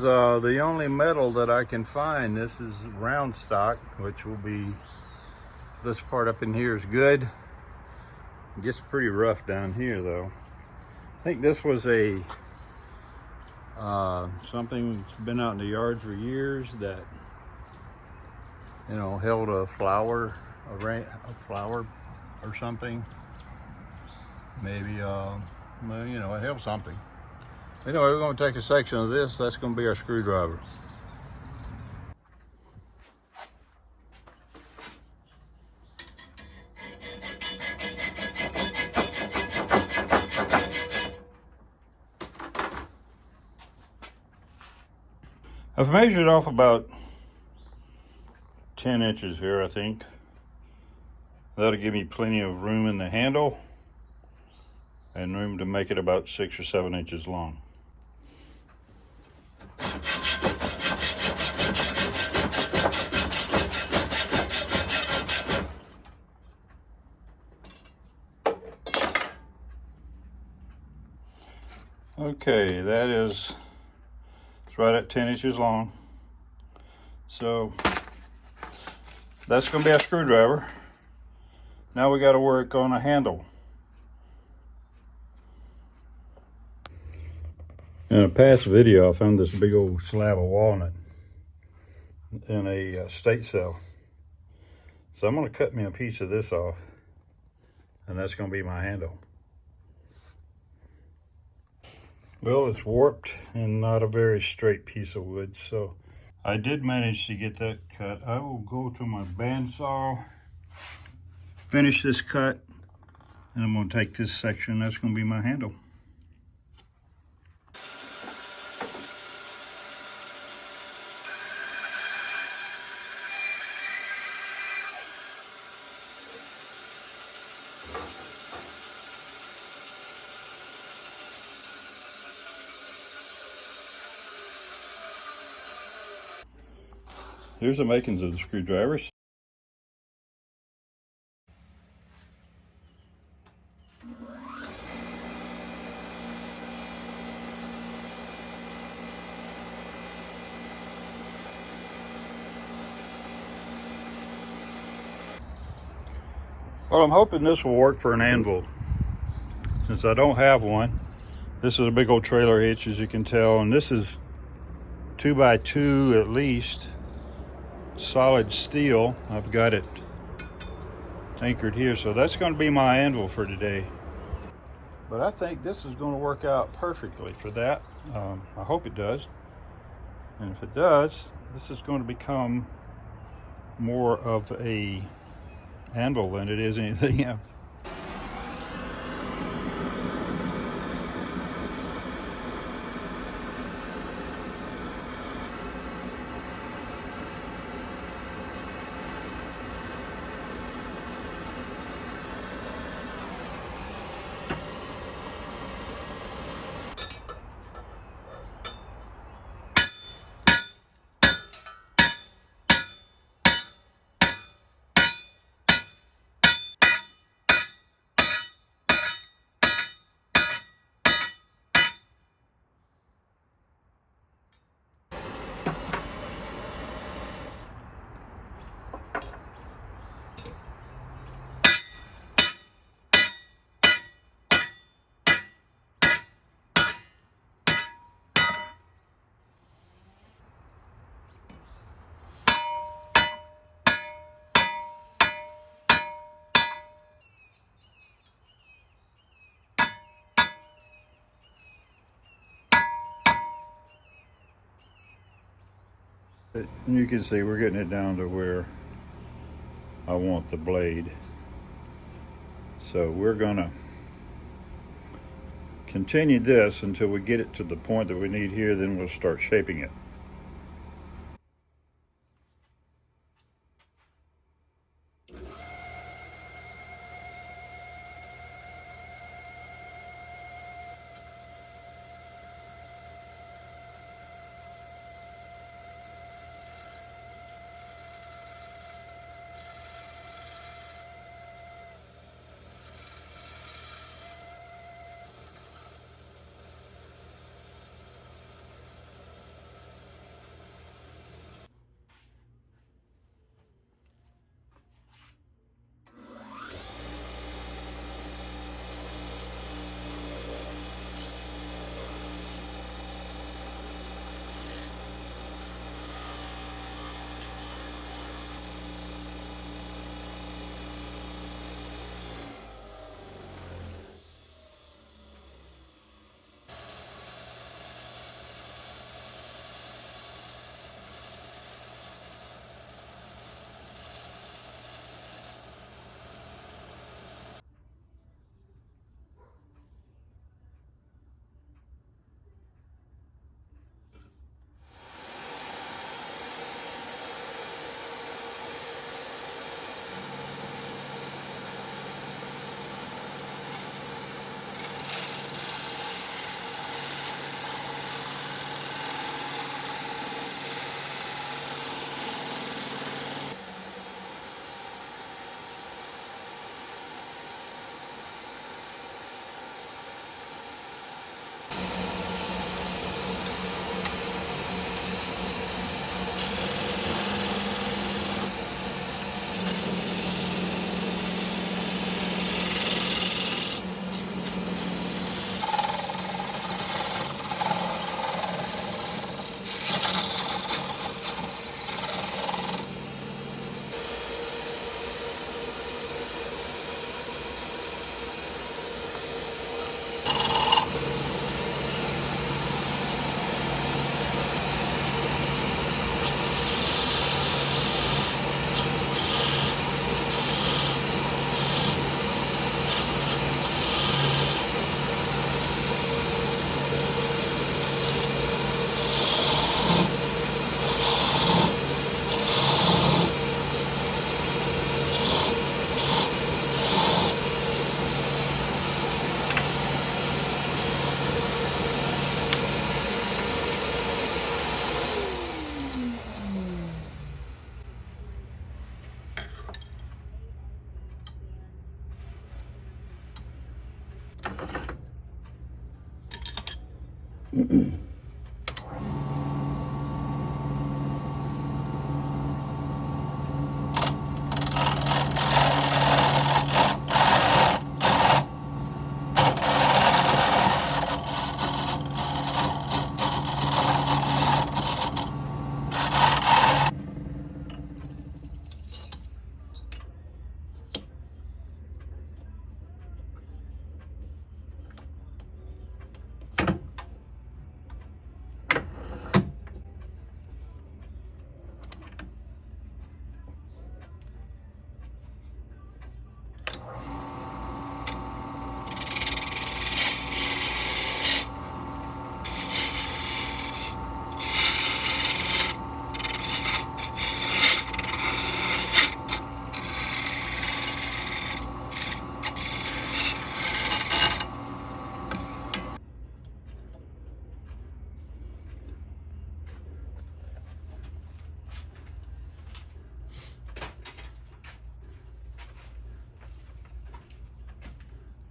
the only metal that I can find. This is round stock, which will be, this part up in here is good. It gets pretty rough down here though. I think this was a something that's been out in the yard for years that, you know, held a flower or something. Maybe, well, you know, it held something. Anyway, we're going to take a section of this. That's going to be our screwdriver. I've measured off about 10 inches here, I think. That'll give me plenty of room in the handle and room to make it about 6 or 7 inches long. Okay, it's right at 10 inches long. So that's going to be our screwdriver. Now we got to work on a handle. In a past video, I found this big old slab of walnut in a estate sale. So I'm going to cut me a piece of this off, and that's going to be my handle. Well, it's warped and not a very straight piece of wood, so I did manage to get that cut. I will go to my bandsaw, finish this cut, and I'm going to take this section. That's going to be my handle. Here's the makings of the screwdrivers. Well, I'm hoping this will work for an anvil, since I don't have one. This is a big old trailer hitch, as you can tell, and this is 2x2 at least, solid steel. I've got it anchored here, so that's going to be my anvil for today. But I think this is going to work out perfectly for that. I hope it does. And if it does, this is going to become more of a anvil than it is anything else. And you can see we're getting it down to where I want the blade. So we're gonna continue this until we get it to the point that we need here, then we'll start shaping it.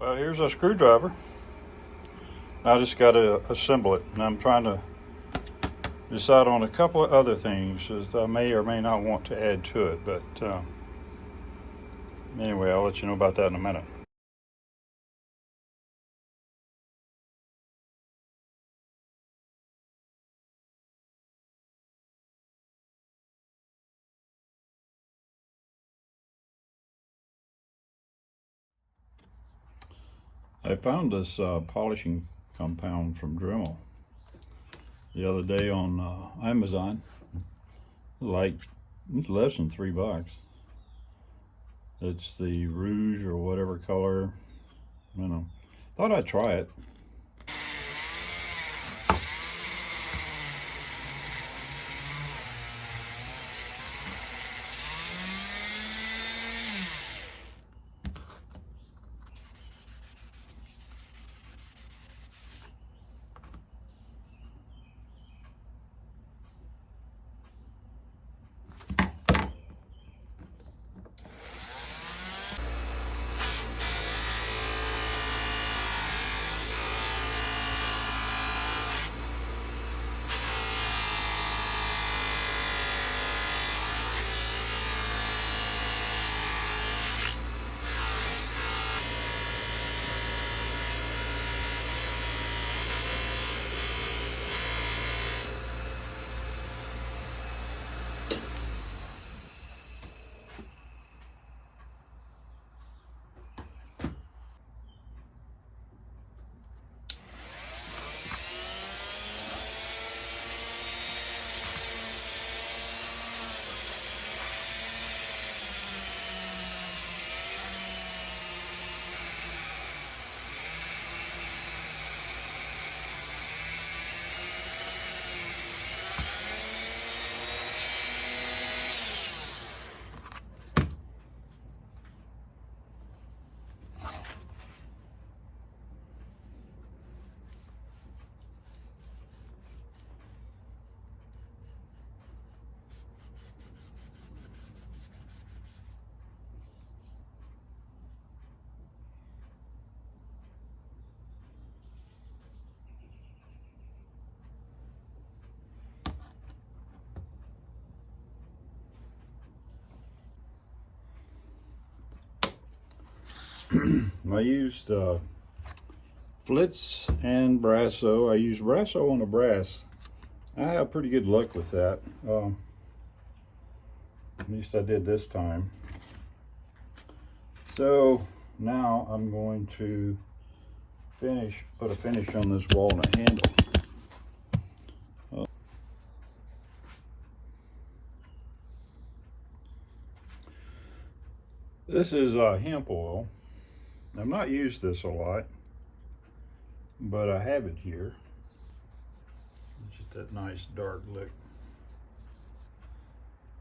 Well, here's a screwdriver. I just got to assemble it, and I'm trying to decide on a couple of other things that I may or may not want to add to it, but anyway, I'll let you know about that in a minute. I found this polishing compound from Dremel the other day on Amazon. Like, it's less than $3. It's the rouge or whatever color. You know, thought I'd try it. I used Flitz and Brasso. I used Brasso on the brass. I have pretty good luck with that. At least I did this time. So now I'm going to put a finish on this walnut handle. This is hemp oil. I've not used this a lot, but I have it here. Just that nice dark look.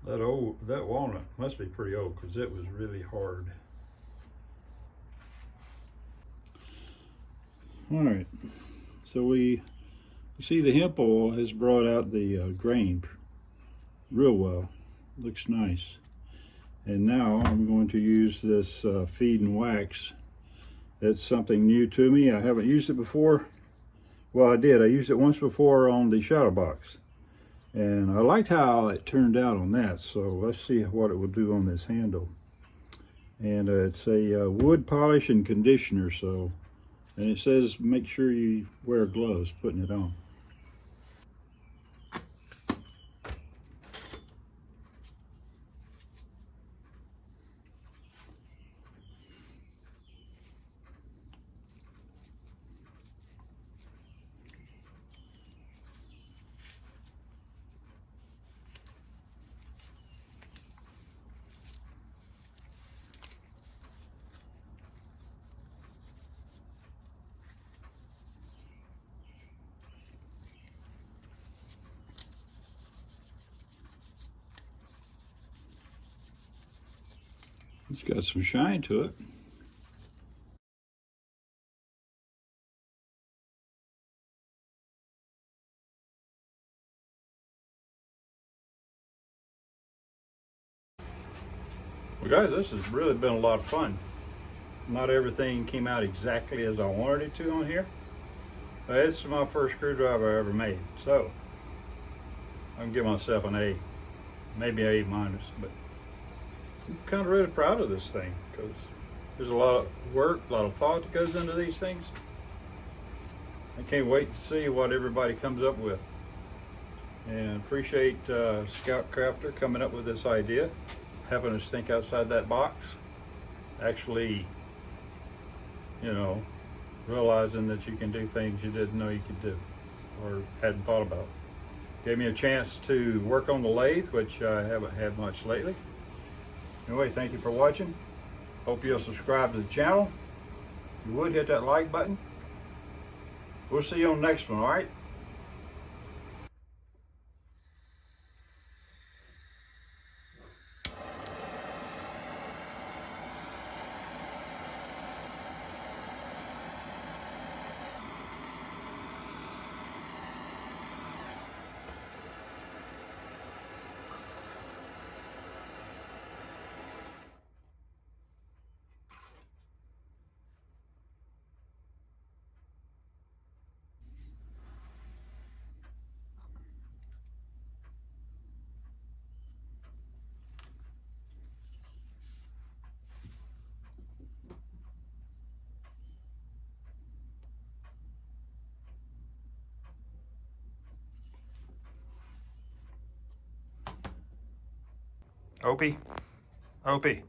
That walnut must be pretty old because it was really hard. All right, so we see the hemp oil has brought out the grain real well. Looks nice. And now I'm going to use this feed and wax. It's something new to me. I haven't used it before. Well, I did. I used it once before on the shadow box, and I liked how it turned out on that. So let's see what it will do on this handle. And it's a wood polish and conditioner. So, and it says make sure you wear gloves putting it on. It's got some shine to it. Well guys, this has really been a lot of fun. Not everything came out exactly as I wanted it to on here. But it's my first screwdriver I ever made. So I can give myself an A, maybe an A minus, but I'm kind of really proud of this thing because there's a lot of work, a lot of thought that goes into these things. I can't wait to see what everybody comes up with. And appreciate Scoutcrafter coming up with this idea, helping us think outside that box. Actually, you know, realizing that you can do things you didn't know you could do or hadn't thought about. Gave me a chance to work on the lathe, which I haven't had much lately. Anyway, thank you for watching. Hope you'll subscribe to the channel. If you would, hit that like button. We'll see you on the next one, all right? Opie, Opie,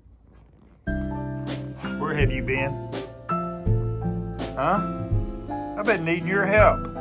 where have you been? Huh? I've been needing your help.